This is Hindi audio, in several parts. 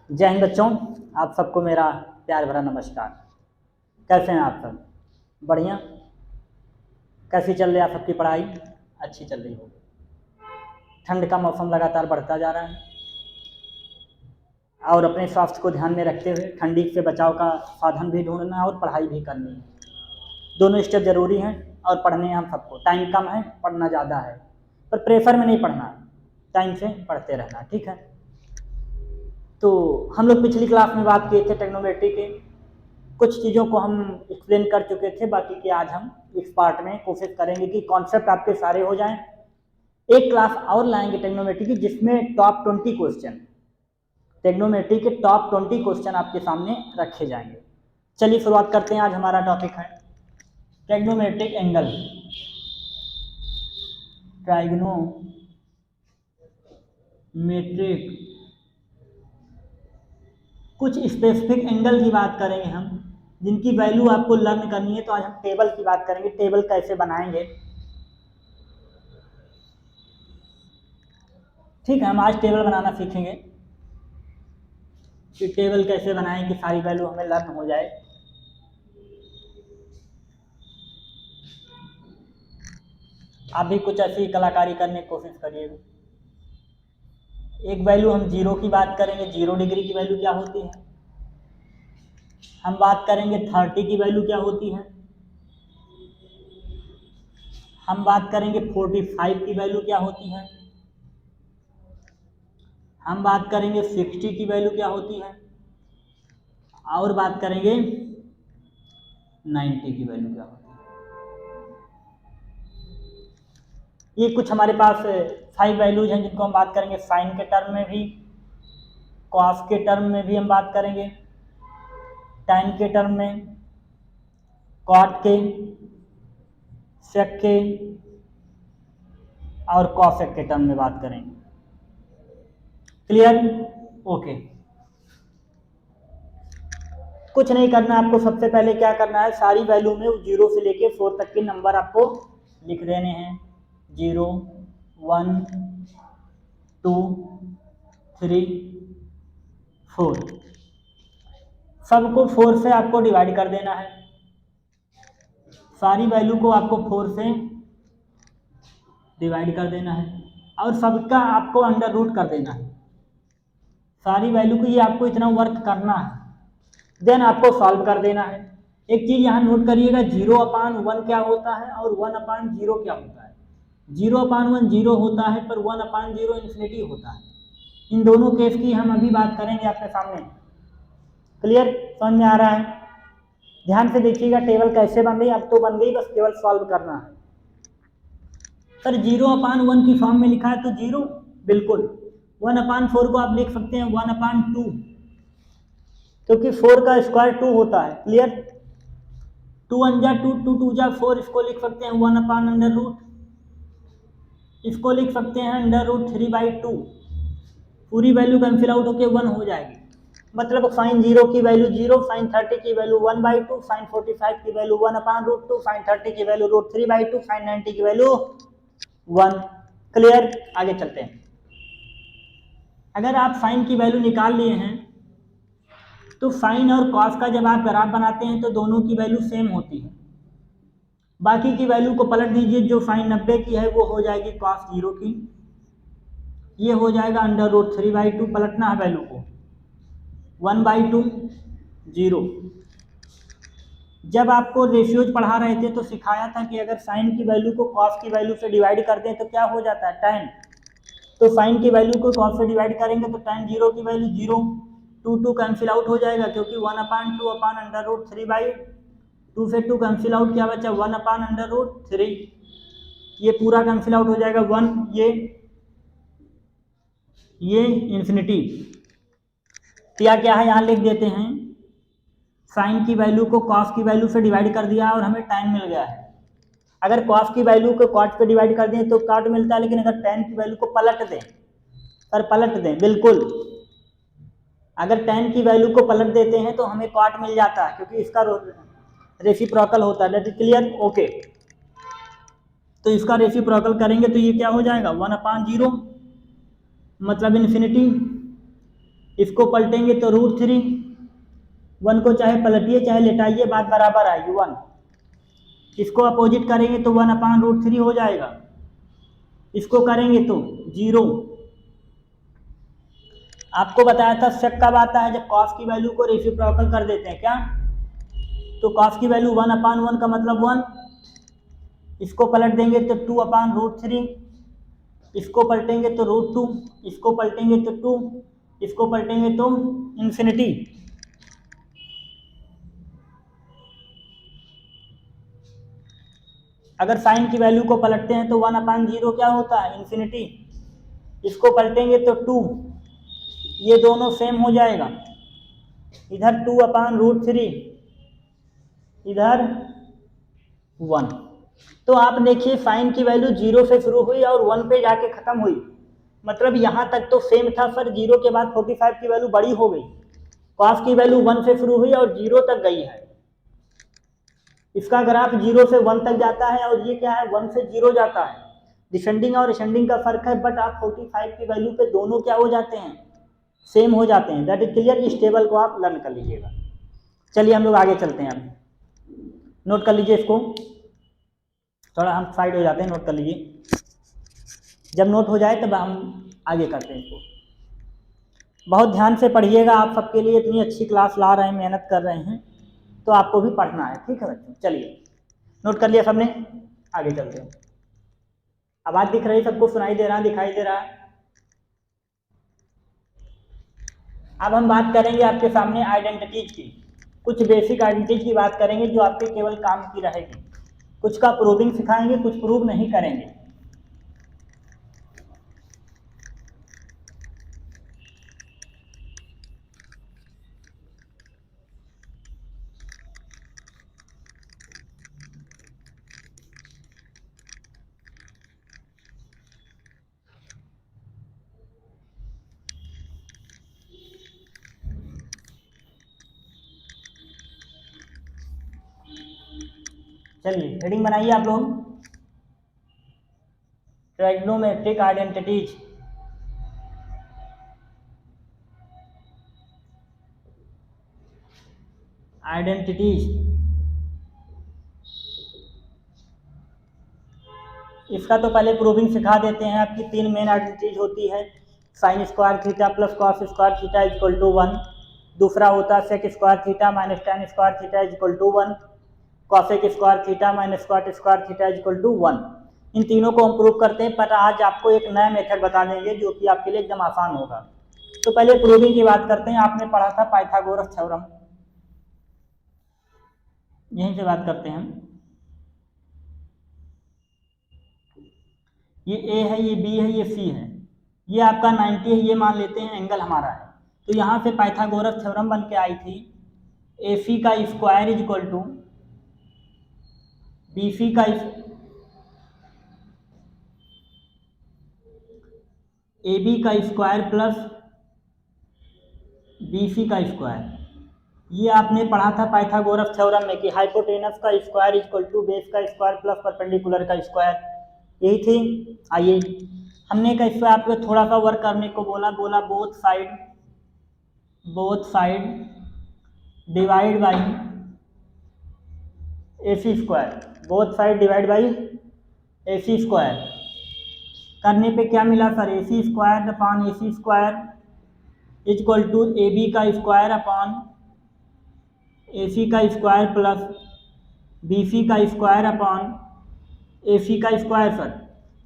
जय हिंद बच्चों, आप सबको मेरा प्यार भरा नमस्कार। कैसे हैं आप सब? बढ़िया। कैसी चल रही है आप सबकी पढ़ाई? अच्छी चल रही होगी। ठंड का मौसम लगातार बढ़ता जा रहा है और अपने स्वास्थ्य को ध्यान में रखते हुए ठंडी से बचाव का साधन भी ढूंढना और पढ़ाई भी करनी है। दोनों स्टेप जरूरी हैं और पढ़ने हम सबको। टाइम कम है, पढ़ना ज़्यादा है, पर प्रेशर में नहीं पढ़ना, टाइम से पढ़ते रहना। ठीक है, तो हम लोग पिछली क्लास में बात किए थे टेक्नोमेट्री के, कुछ चीज़ों को हम एक्सप्लेन कर चुके थे। बाकी के आज हम इस पार्ट में कोशिश करेंगे कि कॉन्सेप्ट आपके सारे हो जाएं। एक क्लास और लाएंगे टेक्नोमेट्री की जिसमें टॉप 20 क्वेश्चन, टेक्नोमेट्री के टॉप 20 क्वेश्चन आपके सामने रखे जाएंगे। चलिए शुरुआत करते हैं। आज हमारा टॉपिक है ट्राइग्नोमेट्रिक एंगल। ट्राइग्नोमेट्रिक कुछ स्पेसिफिक एंगल की बात करेंगे हम, जिनकी वैल्यू आपको लर्न करनी है। तो आज हम टेबल की बात करेंगे, टेबल कैसे बनाएंगे। ठीक है, हम आज टेबल बनाना सीखेंगे कि टेबल कैसे बनाएं कि सारी वैल्यू हमें लर्न हो जाए। आप भी कुछ ऐसी कलाकारी करने की कोशिश करिएगा। एक वैल्यू हम जीरो की बात करेंगे, 0 डिग्री की वैल्यू क्या होती है। हम बात करेंगे 30 की वैल्यू क्या होती है। हम बात करेंगे 45 की वैल्यू क्या होती है। हम बात करेंगे 60 की वैल्यू क्या होती है और बात करेंगे 90 की वैल्यू क्या होती है। ये कुछ हमारे पास 5 वैल्यूज हैं जिनको हम बात करेंगे साइन के टर्म में भी, कॉस के टर्म में भी हम बात करेंगे, टैन के टर्म में, कॉट के, सेक के और कॉसेक के टर्म में बात करेंगे। क्लियर? ओके। कुछ नहीं करना आपको। सबसे पहले क्या करना है, सारी वैल्यू में 0 से लेके 4 तक के नंबर आपको लिख देने हैं। 0 1 2 3 4, सबको 4 से आपको डिवाइड कर देना है। सारी वैल्यू को आपको 4 से डिवाइड कर देना है और सबका आपको अंडर रूट कर देना है। सारी वैल्यू को ये आपको इतना वर्क करना है, देन आपको सॉल्व कर देना है। एक चीज यहाँ नोट करिएगा, 0/1 क्या होता है और 1/0 क्या होता है। 0/1 0 होता है, पर 1/0 इन्फिनिटी होता है। इन दोनों केस की हम अभी बात करेंगे आपके सामने। क्लियर? समझ में आ रहा है? ध्यान से देखिएगा टेबल कैसे बन रही है। अब तो बन गई, बस केवल सॉल्व करना है। सर 0/1 की फॉर्म में लिखा है तो 0, बिल्कुल। 1/4 को आप लिख सकते हैं 1/2, क्योंकि 4 का स्क्वायर 2 होता है। क्लियर? 2 1 जा 2, 2 2 जा 4, इसको लिख सकते हैं 1/√। इसको लिख सकते हैं √3/2। पूरी वैल्यू कैंसिल आउट होकर 1 हो जाएगी। मतलब साइन 0 की वैल्यू 0, साइन 30 की वैल्यू 1/2, साइन 45 की वैल्यू 1/√2, साइन 30 की वैल्यू √3/2, साइन 90 की वैल्यू 1। क्लियर? आगे चलते हैं। अगर आप साइन की वैल्यू निकाल लिए हैं तो साइन और कॉस का जब आप ग्राफ बनाते हैं तो दोनों की वैल्यू सेम होती है। बाकी की वैल्यू को पलट दीजिए। जो साइन 90 की है वो हो जाएगी कॉस 0 की, ये हो जाएगा √3/2, पलटना है वैल्यू को, 1/2 0। जब आपको रेशियोज पढ़ा रहे थे तो सिखाया था कि अगर साइन की वैल्यू को कॉस की वैल्यू से डिवाइड कर दें तो क्या हो जाता है, tan। तो साइन की वैल्यू को कॉस से डिवाइड करेंगे तो tan 0 की वैल्यू 0, 2 2 कैंसिल आउट हो जाएगा, क्योंकि 1/2/√3/2 से 2 कैंसिल आउट, क्या बचा 1/√3। ये पूरा कैंसिल आउट हो जाएगा 1, ये इन्फिनिटी। क्या क्या है यहाँ लिख देते हैं। साइन की वैल्यू को कॉस की वैल्यू से डिवाइड कर दिया और हमें tan मिल गया है। अगर कॉस की वैल्यू को कॉट पे डिवाइड कर दें तो कॉट मिलता है, लेकिन अगर tan की वैल्यू को पलट दें, पर पलट दें, बिल्कुल, अगर tan की वैल्यू को पलट देते हैं तो हमें कॉट मिल जाता है, क्योंकि इसका रेसिप्रोकल होता है। That is clear? ओके। तो इसका रेसिप्रोकल करेंगे तो ये क्या हो जाएगा 1/0, मतलब इन्फिनिटी। इसको पलटेंगे तो √3, 1 को चाहे पलटिए चाहे लेटाइए बात बराबर आएगी 1। इसको अपोजिट करेंगे तो 1/√3 हो जाएगा, इसको करेंगे तो 0। आपको बताया था शक कब आता है, जब कॉस की वैल्यू को रेसिप्रोकल कर देते हैं क्या, तो कॉस की वैल्यू 1/1 का मतलब 1, इसको पलट देंगे तो 2/√3, इसको पलटेंगे तो √2, इसको पलटेंगे तो 2, इसको पलटेंगे तो इन्फिनिटी। अगर साइन की वैल्यू को पलटते हैं तो 1/0 क्या होता है, इन्फिनिटी। इसको पलटेंगे तो 2, ये दोनों सेम हो जाएगा, इधर 2/√3, इधर 1। तो आप देखिए साइन की वैल्यू 0 से शुरू हुई और 1 पे जाके खत्म हुई, मतलब यहाँ तक तो सेम था सर, 0 के बाद 45 की वैल्यू बड़ी हो गई। कॉस की वैल्यू 1 से शुरू हुई और 0 तक गई है, इसका ग्राफ 0 से 1 तक जाता है और ये क्या है 1 से 0 जाता है। डिसेंडिंग और असेंडिंग का फर्क है, बट आप 45 की वैल्यू पे दोनों क्या हो जाते हैं, सेम हो जाते हैं। That is clear. इस टेबल को आप लर्न कर लीजिएगा। चलिए हम लोग आगे चलते हैं, अब नोट कर लीजिए इसको, थोड़ा हम साइड हो जाते हैं, नोट कर लीजिए। जब नोट हो जाए तब हम आगे करते हैं इसको। बहुत ध्यान से पढ़िएगा, आप सबके लिए इतनी अच्छी क्लास ला रहे हैं, मेहनत कर रहे हैं, तो आपको भी पढ़ना है, ठीक है बच्चों। चलिए नोट कर लिया सबने, आगे चलते हैं। आवाज़ दिख रही, सबको सुनाई दे रहा, दिखाई दे रहा है। अब हम बात करेंगे आपके सामने आइडेंटिटीज की, कुछ बेसिक आइडेंटिटीज की बात करेंगे जो आपके केवल काम की रहेगी। कुछ का प्रूविंग सिखाएंगे, कुछ प्रूव नहीं करेंगे। चलिए हेडिंग बनाइए आप लोग, ट्राइग्नोमेट्रिक आइडेंटिटीज। इसका तो पहले प्रूविंग सिखा देते हैं। आपकी 3 मेन आइडेंटिटीज होती है, sine square theta plus cos square theta equal to 1। दूसरा होता है sec square theta minus tan square theta equal to 1। Cosec square theta minus squat square theta equal to 1। इन तीनों को हम प्रूव करते हैं, पर आज आपको एक नया मेथड बता देंगे जो कि आपके लिए एकदम आसान होगा। तो पहले प्रूविंग की बात करते हैं। आपने पढ़ा था पाइथागोरस थ्योरम, यहीं से बात करते हैं हम। ये ए है, ये बी है, ये सी है, ये आपका 90 है, ये मान लेते हैं एंगल हमारा है। तो यहाँ से पाइथागोरस थ्योरम बन के आई थी, ए सी का square is equal to B C का ए बी का स्क्वायर प्लस बी सी का स्क्वायर। ये आपने पढ़ा था पाइथागोरस थ्योरम में कि हाइपोटेनस का स्क्वायर इक्वल टू बेस का स्क्वायर प्लस परपेंडिकुलर का स्क्वायर, यही थी। आइए हमने का इस पर आपको थोड़ा सा वर्क करने को बोला both side divide by A C square, both side divide by A C square. करने पे क्या मिला sir, A C square upon A C square equal to A B का स्क्वायर अपॉन ए सी का स्क्वायर प्लस बी सी का स्क्वायर अपॉन ए सी का स्क्वायर। सर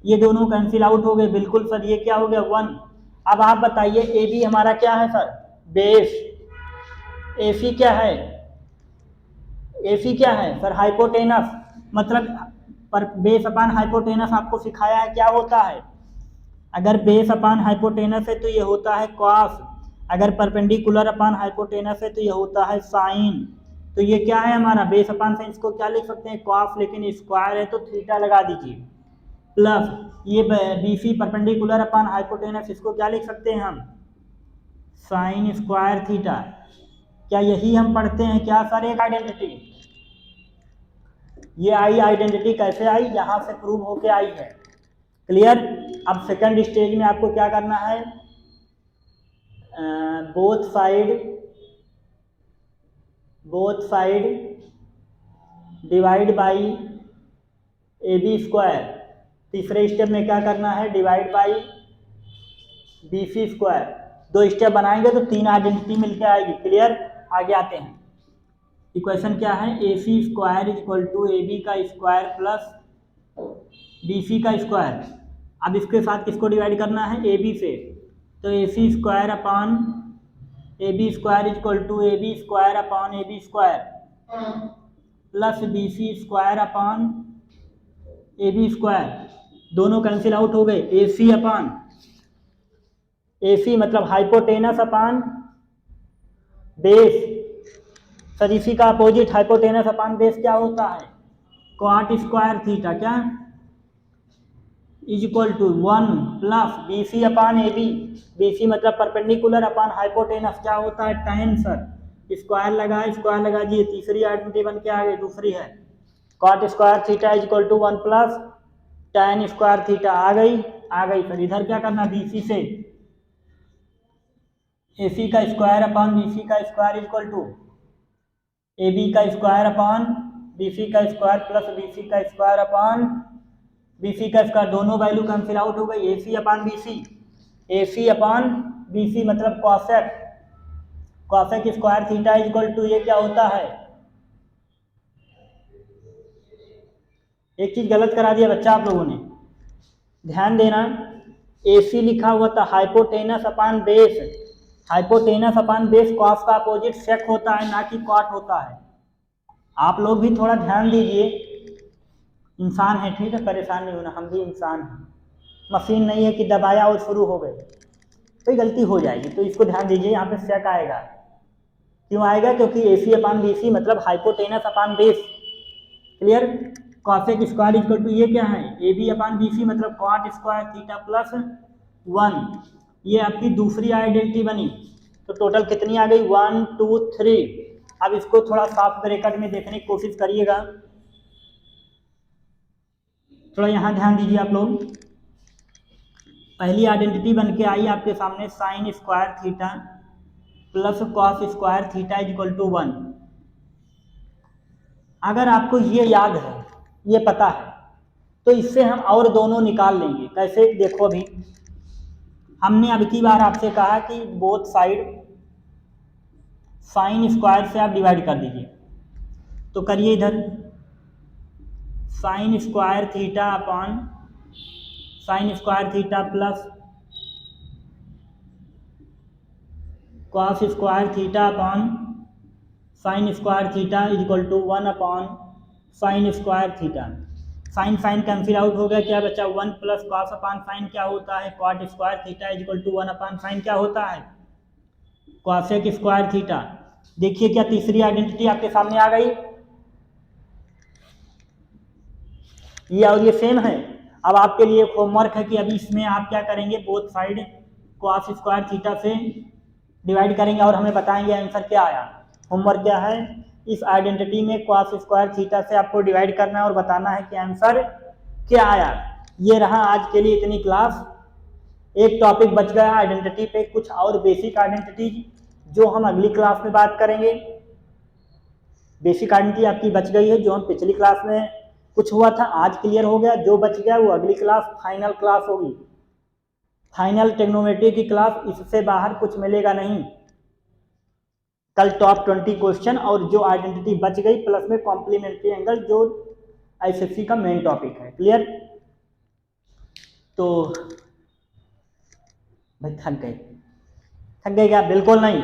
ये दोनों कैंसिल आउट हो गए, बिल्कुल सर, ये क्या हो गया 1। अब आप बताइए ए बी हमारा क्या है सर, बेस। ए सी क्या है, ए सी क्या है सर, हाइपोटेनस। मतलब पर बेस अपान हाइपोटेनस आपको सिखाया है क्या होता है। अगर बेस अपान हाइपोटेनस है तो ये होता है कॉस, अगर परपेंडिकुलर अपान हाइपोटेनस है तो ये होता है साइन। तो ये क्या है हमारा बेस अपान साइन, इसको क्या लिख सकते हैं कॉस, लेकिन स्क्वायर है तो थीटा लगा दीजिए, प्लस ये B C perpendicular upon hypotenuse, इसको क्या लिख सकते हैं हम साइन स्क्वायर थीटा। क्या यही हम पढ़ते हैं क्या सर एक आइडेंटिटी। ये आई आइडेंटिटी कैसे आई, यहाँ से प्रूव होके आई है, क्लियर। अब सेकंड स्टेज में आपको क्या करना है, both side divide by A B square. तीसरे स्टेप में क्या करना है, divide by B C square. 2 step बनाएंगे तो 3 आइडेंटिटी मिलकर आएगी। क्लियर, आगे आते हैं। इक्वेशन क्या है, A C square is equal to A B का स्क्वायर प्लस बी सी का स्क्वायर। अब इसके साथ किसको डिवाइड करना है, ए बी से, तो A C square upon A B square is equal to A B square upon A B square plus B C square upon A B square. दोनों कैंसिल आउट हो गए। ए सी अपॉन ए सी मतलब हाइपोटेनस अपॉन बेस। सर इसी का अपोजिट हाइपोटेनस अपॉन बेस क्या होता है, कॉट स्क्वायर थीटा क्या is equal to 1 plus B C upon A B. B C मतलब परपेंडिकुलर अपॉन हाइपोटेनस क्या होता है, tan। सर स्क्वायर लगा जी, तीसरी आइडेंटिटी बन के आ गई। दूसरी है cot square theta is equal to 1 plus tan square theta. आ गई सर। इधर क्या करना, बी सी से ए सी का स्क्वायर अपॉन बी सी का square is equal to A B का स्क्वायर अपॉन बी सी का स्क्वायर प्लस बी सी का स्क्वायर अपॉन बी सी का स्क्वायर। दोनों वैल्यू कैंसिल आउट हो गई। A C upon B C, A C upon B C मतलब cosec square theta is equal to, ये क्या होता है, एक चीज गलत करा दिया बच्चा आप लोगों ने, ध्यान देना। ए सी लिखा हुआ था hypotenuse upon base. Hypotenuse upon base cos का अपोजिट सेक होता है, ना कि कॉट होता है। आप लोग भी थोड़ा ध्यान दीजिए। इंसान है, ठीक है, परेशान नहीं होना, हम भी इंसान हैं। मशीन नहीं है कि दबाया और शुरू हो गए, कोई गलती हो जाएगी। तो इसको ध्यान दीजिए, यहाँ पे सेक आएगा। क्यों आएगा, क्योंकि ए सी अपॉन बी सी मतलब hypotenuse upon base. Clear, cosec square equal to ये क्या है, A B upon B C मतलब कॉट स्क्वायर थीटा प्लस 1। ये आपकी दूसरी आइडेंटिटी बनी। तो टोटल कितनी आ गई, 1 2 3। अब इसको थोड़ा साफ ब्रैकेट में देखने की कोशिश करिएगा। थोड़ा यहाँ ध्यान दीजिए आप लोग। पहली आइडेंटिटी बन के आई आपके सामने sine square theta plus cos square theta is equal to 1। अगर आपको ये याद है, ये पता है, तो इससे हम और दोनों निकाल लेंगे। कैसे, देखो अभी हमने अब की बार आपसे कहा कि बोथ साइड साइन स्क्वायर से आप डिवाइड कर दीजिए। तो करिए, इधर sine square theta upon sine square theta plus cos square theta upon sine square theta is equal to 1 upon sine square theta. Sine cancel out हो गया, क्या बचा, 1 प्लस कॉस अपॉन साइन क्या होता है, cot square theta is equal to 1 upon sine क्या होता है, कॉसेक स्क्वायर थीटा। देखिए क्या तीसरी आइडेंटिटी आपके सामने आ गई, ये और ये सेम है। अब आपके लिए होमवर्क है कि अभी इसमें आप क्या करेंगे, both side cos square theta से डिवाइड करेंगे और हमें बताएंगे आंसर क्या आया। होमवर्क क्या है, इस आइडेंटिटी में कॉस स्क्वायर थीटा से आपको डिवाइड करना है और बताना है कि आंसर क्या आया। ये रहा आज के लिए इतनी क्लास। एक टॉपिक बच गया आइडेंटिटी पे, कुछ और बेसिक आइडेंटिटी जो हम अगली क्लास में बात करेंगे। बेसिक आइडेंटिटी आपकी बच गई है, जो हम पिछली क्लास में कुछ हुआ था आज क्लियर हो गया। जो बच गया वो अगली क्लास फाइनल क्लास होगी, फाइनल ट्रिग्नोमेट्री की क्लास। इससे बाहर कुछ मिलेगा नहीं। कल टॉप 20 क्वेश्चन और जो आइडेंटिटी बच गई प्लस में कॉम्प्लीमेंट्री एंगल जो आईसीएससी का मेन टॉपिक है। क्लियर, तो भाई थक गए क्या, बिल्कुल नहीं।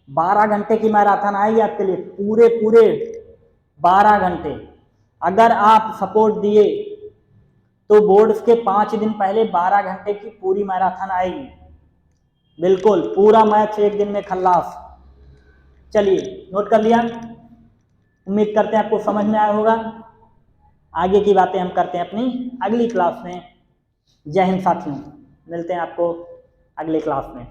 12 घंटे की मैराथन आएगी आपके लिए, पूरे 12 घंटे। अगर आप सपोर्ट दिए तो बोर्ड्स के 5 दिन पहले 12 घंटे की पूरी मैराथन आएगी, बिल्कुल पूरा मैच एक दिन में खल्लास। चलिए नोट कर लिया, उम्मीद करते हैं आपको समझ में आया होगा। आगे की बातें हम करते हैं अपनी अगली क्लास में। जय हिंद साथियों, मिलते हैं आपको अगली क्लास में।